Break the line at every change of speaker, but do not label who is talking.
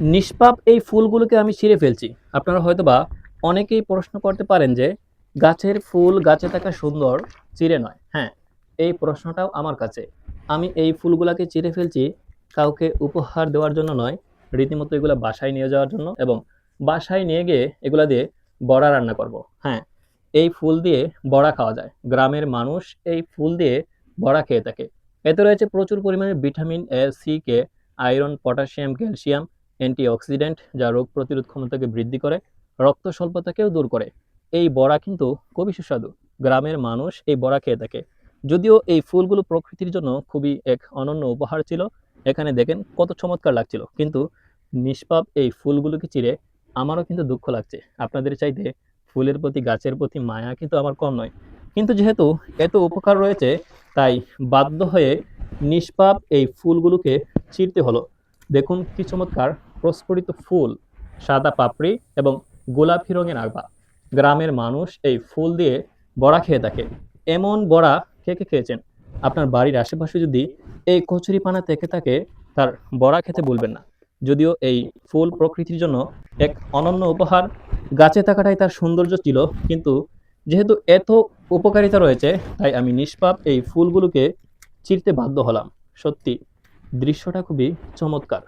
নিষ্পাপ এই ফুলগুলোকে আমি ছিঁড়ে ফেলছি। আপনারা হয়তোবা অনেকেই প্রশ্ন করতে পারেন যে, গাছের ফুল গাছে থাকা সুন্দর, চিঁড়ে নয়। হ্যাঁ, এই প্রশ্নটাও আমার কাছে। আমি এই ফুলগুলাকে চিঁড়ে ফেলছি কাউকে উপহার দেওয়ার জন্য নয়, রীতিমতো এগুলা বাসায় নিয়ে যাওয়ার জন্য এবং বাসায় নিয়ে গিয়ে এগুলা দিয়ে বড়া রান্না করব। হ্যাঁ, এই ফুল দিয়ে বড়া খাওয়া যায়। গ্রামের মানুষ এই ফুল দিয়ে বড়া খেয়ে থাকে। এতে রয়েছে প্রচুর পরিমাণে vitamin A, C, K, iron, potassium, calcium, antioxidant যা রোগ প্রতিরোধ ক্ষমতাকে বৃদ্ধি করে, রক্ত স্বল্পতাকেও দূর করে। এই বড়া কিন্তু খুবই সুস্বাদু। গ্রামের মানুষ এই বড়া খেয়ে থাকে। যদিও এই ফুলগুলো প্রকৃতির জন্য খুবই এক অনন্য উপহার ছিল। এখানে দেখেন কত চমৎকার লাগছিল। কিন্তু নিষ্পাপ এই ফুলগুলোকে চিরে আমারও কিন্তু দুঃখ লাগছে। আপনাদের চাইতে ফুলের প্রতি, গাছের প্রতি মায়া কিন্তু আমার কম নয়। কিন্তু যেহেতু এত উপকার রয়েছে, তাই বাধ্য হয়ে নিষ্পাপ এই ফুলগুলোকে চিরতে হলো। দেখুন কি চমৎকার প্রস্ফুটিত ফুল, সাদা পাপড়ি এবং গোলাপি রঙের আভা। গ্রামের মানুষ এই ফুল দিয়ে বড়া খেয়ে থাকে। এমন বড়া কে কে খেয়েছেন? আপনার বাড়ির আশেপাশে যদি এই কচুরিপানা থেকে থাকে, তার বড়া খেতে ভুলবেন না। যদিও এই ফুল প্রকৃতির জন্য এক অনন্য উপহার, গাছে থাকাটাই তার সৌন্দর্য ছিল, কিন্তু যেহেতু এত উপকারিতা রয়েছে, তাই আমি নিষ্পাপ এই ফুলগুলোকে চিরতে বাধ্য হলাম। সত্যি দৃশ্যটা খুবই চমৎকার।